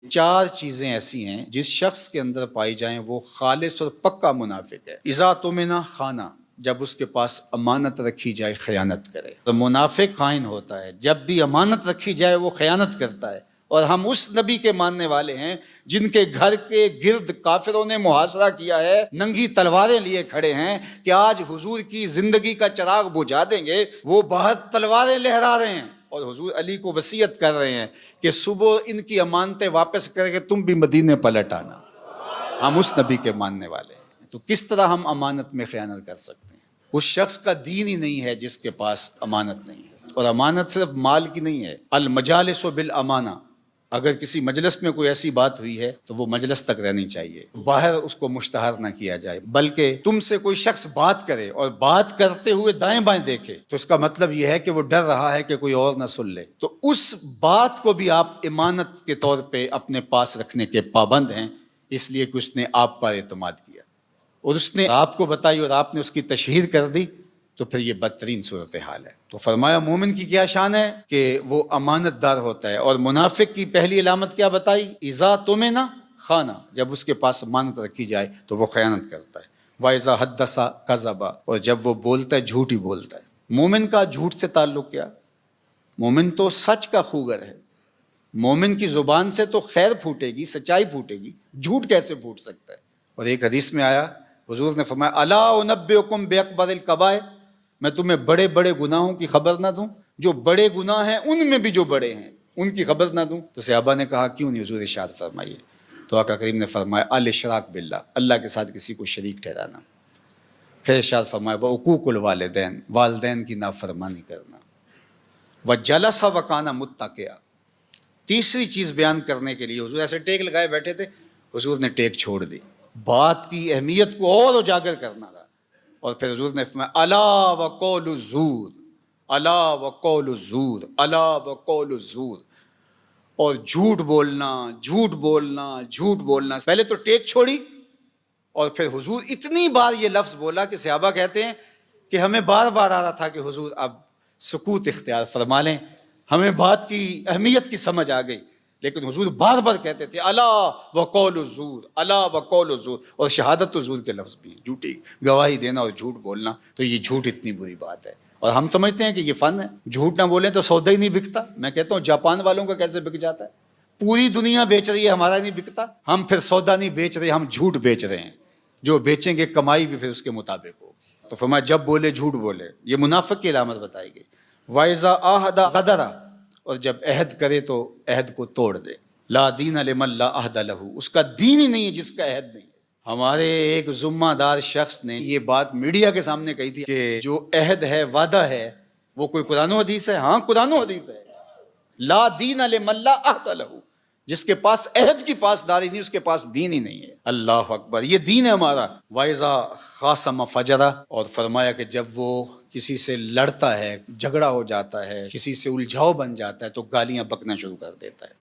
چار چیزیں ایسی ہیں جس شخص کے اندر پائی جائیں وہ خالص اور پکا منافق ہے۔ اذا تمنا خانہ، جب اس کے پاس امانت رکھی جائے خیانت کرے۔ تو منافق خائن ہوتا ہے، جب بھی امانت رکھی جائے وہ خیانت کرتا ہے۔ اور ہم اس نبی کے ماننے والے ہیں جن کے گھر کے گرد کافروں نے محاصرہ کیا ہے، ننگی تلواریں لیے کھڑے ہیں کہ آج حضور کی زندگی کا چراغ بجھا دیں گے۔ وہ باہر تلواریں لہرا رہے ہیں اور حضور علی کو وصیت کر رہے ہیں کہ صبح ان کی امانتیں واپس کر کے تم بھی مدینے پلٹ آنا۔ ہم اس نبی کے ماننے والے ہیں، تو کس طرح ہم امانت میں خیانت کر سکتے ہیں؟ اس شخص کا دین ہی نہیں ہے جس کے پاس امانت نہیں ہے۔ اور امانت صرف مال کی نہیں ہے، المجالس بالامانہ۔ اگر کسی مجلس میں کوئی ایسی بات ہوئی ہے تو وہ مجلس تک رہنی چاہیے، باہر اس کو مشتہر نہ کیا جائے، بلکہ تم سے کوئی شخص بات کرے اور بات کرتے ہوئے دائیں بائیں دیکھے تو اس کا مطلب یہ ہے کہ وہ ڈر رہا ہے کہ کوئی اور نہ سن لے، تو اس بات کو بھی آپ امانت کے طور پہ اپنے پاس رکھنے کے پابند ہیں، اس لیے کہ اس نے آپ پر اعتماد کیا اور اس نے آپ کو بتائی اور آپ نے اس کی تشہیر کر دی، تو پھر یہ بدترین صورتحال ہے۔ تو فرمایا مومن کی کیا شان ہے کہ وہ امانت دار ہوتا ہے، اور منافق کی پہلی علامت کیا بتائی؟ اذا تمنا خانہ، جب اس کے پاس امانت رکھی جائے تو وہ خیانت کرتا ہے۔ واذا حدث کذب، اور جب وہ بولتا ہے جھوٹ ہی بولتا ہے۔ مومن کا جھوٹ سے تعلق کیا؟ مومن تو سچ کا خوگر ہے، مومن کی زبان سے تو خیر پھوٹے گی، سچائی پھوٹے گی، جھوٹ کیسے پھوٹ سکتا ہے؟ اور ایک حدیث میں آیا، حضور نے فرمایا الا انبئکم باکبر الکبائر، میں تمہیں بڑے بڑے گناہوں کی خبر نہ دوں؟ جو بڑے گناہ ہیں ان میں بھی جو بڑے ہیں ان کی خبر نہ دوں؟ تو صحابہ نے کہا کیوں نہیں حضور، ارشاد فرمائیے۔ تو آقا کریم نے فرمایا الاشراک باللہ، اللہ کے ساتھ کسی کو شریک ٹھہرانا۔ پھر ارشاد فرمایا وعقوق الوالدین، والدین کی نافرمانی کرنا۔ وجلس وکانا متکئا، تیسری چیز بیان کرنے کے لیے حضور ایسے ٹیک لگائے بیٹھے تھے، حضور نے ٹیک چھوڑ دی، بات کی اہمیت کو اور اجاگر کرنا تھا۔ اور پھر حضور نے فرمایا الا وقول الزور، الا وقول الزور، الا وقول الزور، اور جھوٹ بولنا، جھوٹ بولنا، جھوٹ بولنا۔ پہلے تو ٹیک چھوڑی اور پھر حضور اتنی بار یہ لفظ بولا کہ صحابہ کہتے ہیں کہ ہمیں بار بار آ رہا تھا کہ حضور اب سکوت اختیار فرما لیں، ہمیں بات کی اہمیت کی سمجھ آ گئی، لیکن حضور بار بار کہتے تھے الا وقول الزور، الا وقول الزور۔ اور شہادت تو زور کے لفظ بھی ہیں، جھوٹی گواہی دینا اور جھوٹ بولنا، تو یہ جھوٹ اتنی بری بات ہے۔ اور ہم سمجھتے ہیں کہ یہ فن ہے، جھوٹ نہ بولیں تو سودا ہی نہیں بکتا۔ میں کہتا ہوں جاپان والوں کا کیسے بک جاتا ہے؟ پوری دنیا بیچ رہی ہے، ہمارا نہیں بکتا۔ ہم پھر سودا نہیں بیچ رہے، ہم جھوٹ بیچ رہے ہیں، جو بیچیں گے کمائی بھی پھر اس کے مطابق ہو۔ تو فرمایا جب بولے جھوٹ بولے، یہ منافق کی علامت بتائی گئی۔ وَإِذَا عَاهَدَ غَدَرَ، اور جب عہد کرے تو عہد کو توڑ دے۔ لا دین لمن لا عہد لہ، اس کا دین ہی نہیں ہے جس کا عہد نہیں ہے۔ ہمارے ایک ذمہ دار شخص نے یہ بات میڈیا کے سامنے کہی تھی کہ جو عہد ہے، وعدہ ہے، وہ کوئی قرآن و حدیث ہے؟ ہاں قرآن و حدیث ہے۔ لا دین لمن لا عہد لہ، جس کے پاس عہد کی پاسداری نہیں، اس کے پاس دین ہی نہیں ہے۔ اللہ اکبر، یہ دین ہے ہمارا۔ وَإِذَا خَاصَمَ فَجَرَ، اور فرمایا کہ جب وہ کسی سے لڑتا ہے، جھگڑا ہو جاتا ہے، کسی سے الجھاؤ بن جاتا ہے تو گالیاں بکنا شروع کر دیتا ہے۔